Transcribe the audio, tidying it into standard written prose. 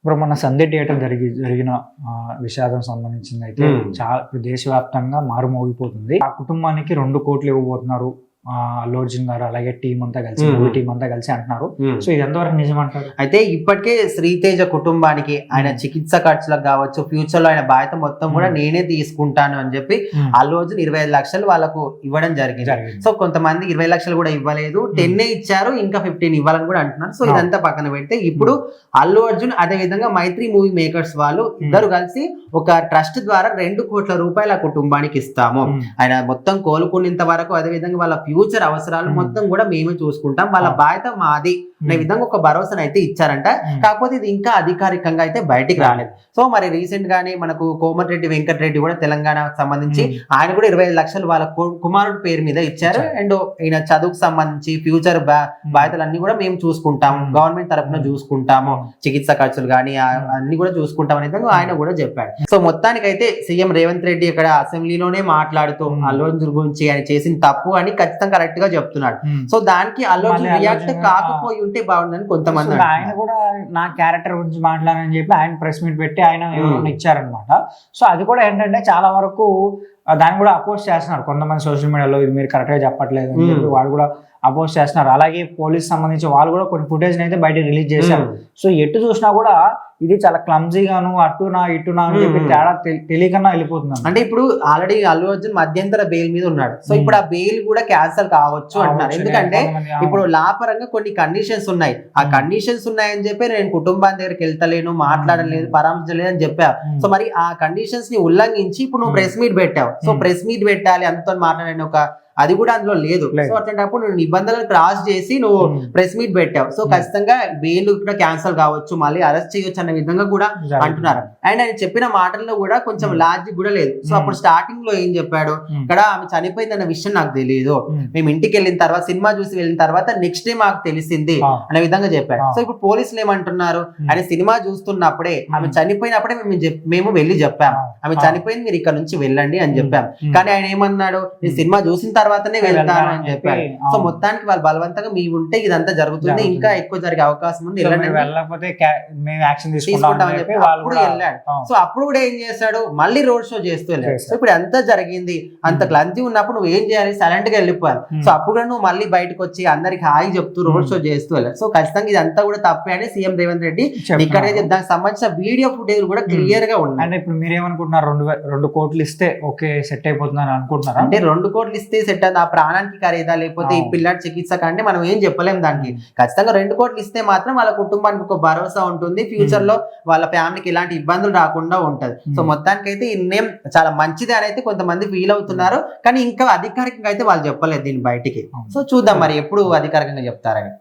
ఇప్పుడు మన సంధ్య థియేటర్ జరిగిన విషాదం సంబంధించింది అయితే చాలా దేశవ్యాప్తంగా మారుమోగిపోతుంది. ఆ కుటుంబానికి 2 కోట్లు ఇవ్వబోతున్నారు అల్లు అర్జున్ గారు, అలాగే టీం అంతా కలిసి, మూవీ టీం అంతా కలిసి అంటున్నారు. సో ఇది ఎంతవరకు నిజమంటారు? అయితే ఇప్పటికే శ్రీతేజ కుటుంబానికి ఆయన చికిత్స ఖర్చులకు కావచ్చు, ఫ్యూచర్ లో ఆయన బాధ్యత మొత్తం కూడా నేనే తీసుకుంటాను అని చెప్పి అల్లు అర్జున్ 25 లక్షలు వాళ్ళకు ఇవ్వడం జరిగింది. సో కొంతమంది 20 లక్షలు కూడా ఇవ్వలేదు, 10 ఇచ్చారు, ఇంకా 15 ఇవ్వాలని కూడా అంటున్నారు. సో ఇదంతా పక్కన పెడితే ఇప్పుడు అల్లు అర్జున్ అదే విధంగా మైత్రి మూవీ మేకర్స్ వాళ్ళు ఇద్దరు కలిసి ఒక ట్రస్ట్ ద్వారా 2 కోట్ల రూపాయలు ఆ కుటుంబానికి ఇస్తాము, ఆయన మొత్తం కోలుకునేంత వరకు, అదే విధంగా వాళ్ళ ఫ్యూచర్ అవసరాలు మొత్తం కూడా మేమే చూసుకుంటాం, వాళ్ళ బాధ్యత మాది అనే విధంగా ఒక భరోసాను అయితే ఇచ్చారంట. కాకపోతే ఇది ఇంకా అధికారికంగా అయితే బయటికి రాలేదు. సో మరి రీసెంట్ గానే మనకు కోమటిరెడ్డి వెంకటరెడ్డి కూడా తెలంగాణకు సంబంధించి ఆయన కూడా 25 లక్షలు వాళ్ళ కుమారుడు పేరు మీద ఇచ్చారు. అండ్ ఈయన చదువుకు సంబంధించి ఫ్యూచర్ బాధ్యతలన్నీ కూడా మేము చూసుకుంటాము, గవర్నమెంట్ తరఫున చూసుకుంటాము, చికిత్స ఖర్చులు కానీ అన్ని కూడా చూసుకుంటాం అనే విధంగా ఆయన కూడా చెప్పాడు. సో మొత్తానికైతే సీఎం రేవంత్ రెడ్డి ఇక్కడ అసెంబ్లీలోనే మాట్లాడుతూ అల్లు అర్జున్ గురించి ఆయన చేసిన తప్పు అని ఖచ్చితంగా కరెక్ట్ గా చెప్తున్నాడు. సో దానికి అల్లు అర్జున్ రియాక్ట్ కాకపోయి ఉంటే బాగుందని కొంతమంది. ఆయన కూడా నా క్యారెక్టర్ గురించి మాట్లాడని చెప్పి ఆయన ప్రెస్ మీట్ పెట్టి ఆయన ఇచ్చారనమాట. సో అది కూడా ఏంటంటే చాలా వరకు దాన్ని కూడా అపోజ్ చేస్తున్నారు కొంతమంది సోషల్ మీడియాలో, ఇది మీరు కరెక్ట్ గా చెప్పట్లేదు అని చెప్పి వాళ్ళు కూడా అపోజ్ చేస్తున్నారు. అలాగే పోలీస్ సంబంధించి వాళ్ళు కూడా కొన్ని ఫుటేజ్ అయితే బయట రిలీజ్ చేశారు. సో ఎటు చూసినా కూడా ఇది చాలా క్లమ్జీగాను, అటునా ఇటునా అని చెప్పి తేడా తెలియకన్నా వెళ్ళిపోతుంది. అంటే ఇప్పుడు ఆల్రెడీ అల్లు అర్జున్ మధ్యంతర బెయిల్ మీద ఉన్నాడు. సో ఇప్పుడు ఆ బెయిల్ కూడా క్యాన్సల్ కావచ్చు అంటున్నారు. ఎందుకంటే ఇప్పుడు లా పరంగా కొన్ని కండిషన్స్ ఉన్నాయి, ఆ కండిషన్స్ ఉన్నాయని చెప్పి నేను కుటుంబాన్ని దగ్గరికి వెళ్తలేను, మాట్లాడలేదు, పరామర్శలేదు అని చెప్పా. సో మరి ఆ కండిషన్స్ ని ఉల్లంఘించి ఇప్పుడు నువ్వు ప్రెస్ మీట్ పెట్టావు. సో ప్రెస్ మీట్ పెట్టాలి, అంతతో మాట్లాడని ఒక అది కూడా అందులో లేదు. సో అట్లాంటప్పుడు నువ్వు నిబంధనలు క్రాస్ చేసి నువ్వు ప్రెస్ మీట్ పెట్టావు. సో ఖచ్చితంగా బెయిల్ కూడా క్యాన్సల్ కావచ్చు, మళ్ళీ అరెస్ట్ చేయొచ్చు అన్న విధంగా కూడా అంటున్నారు. అండ్ ఆయన చెప్పిన మాటల్లో కూడా కొంచెం లాజిక్ కూడా లేదు. సో అప్పుడు స్టార్టింగ్ లో ఏం చెప్పాడు, ఇక్కడ ఆమె చనిపోయింది అన్న విషయం నాకు తెలియదు, మేము ఇంటికి వెళ్ళిన తర్వాత సినిమా చూసి వెళ్ళిన తర్వాత నెక్స్ట్ డే మాకు తెలిసింది అనే విధంగా చెప్పాడు. సో ఇప్పుడు పోలీసులు ఏమంటున్నారు, ఆయన సినిమా చూస్తున్నప్పుడే ఆమె చనిపోయినప్పుడే మేము వెళ్ళి చెప్పాము, ఆమె చనిపోయింది, మీరు ఇక్కడ నుంచి వెళ్ళండి అని చెప్పాము. కానీ ఆయన ఏమన్నాడు, నేను సినిమా చూసిన తర్వాతనే వెళ్తాను అని చెప్పారు. సో మొత్తానికి వాళ్ళు బలవంతంగా మీ ఉంటే ఇదంతా జరుగుతుంది, ఇంకా ఎక్కువ జరిగే అవకాశం ఉంది, తీసుకుంటామని చెప్పి అప్పుడు వెళ్ళాడు. సో అప్పుడు కూడా ఏం చేశాడు, మళ్ళీ రోడ్ షో చేస్తూ వెళ్ళాడు. సో ఇప్పుడు ఎంత జరిగింది, అంత క్లంతి ఉన్నప్పుడు నువ్వు ఏం చేయాలి, సైలెంట్ గా వెళ్ళిపోవాలి. సో అప్పుడు నువ్వు మళ్ళీ బయటకు వచ్చి అందరికి హాయి చెప్తూ రోడ్ షో చేస్తూ వెళ్ళాలి. సో ఖచ్చితంగా ఇదంతా కూడా తప్పే అని సీఎం రేవంత్ రెడ్డి ఇక్కడైతే దానికి సంబంధించిన వీడియో ఫుటేజ్ కూడా క్లియర్ గా ఉన్నాయి. అంటే ఇప్పుడు మీరేమనుకుంటున్నారు, 2 కోట్లు ఇస్తే ఓకే సెట్ అయిపోతుందని అనుకుంటున్నారు? అంటే 2 కోట్లు ఇస్తే సెట్ ఆ ప్రాణానికి ఖరీదా, లేకపోతే ఈ పిల్లాడి చికిత్స కంటే మనం ఏం చెప్పలేం దానికి. ఖచ్చితంగా 2 కోట్లు ఇస్తే మాత్రం వాళ్ళ కుటుంబానికి ఒక భరోసా ఉంటుంది, ఫ్యూచర్ లో వాళ్ళ ఫ్యామిలీకి ఎలాంటి ఇబ్బందులు రాకుండా ఉంటది. సో మొత్తానికి అయితే ఈ నేమ్ చాలా మంచిది అని అయితే కొంతమంది ఫీల్ అవుతున్నారు. కానీ ఇంకా అధికారికంగా అయితే వాళ్ళు చెప్పలేదు దీన్ని బయటికి. సో చూద్దాం మరి ఎప్పుడు అధికారికంగా చెప్తారని.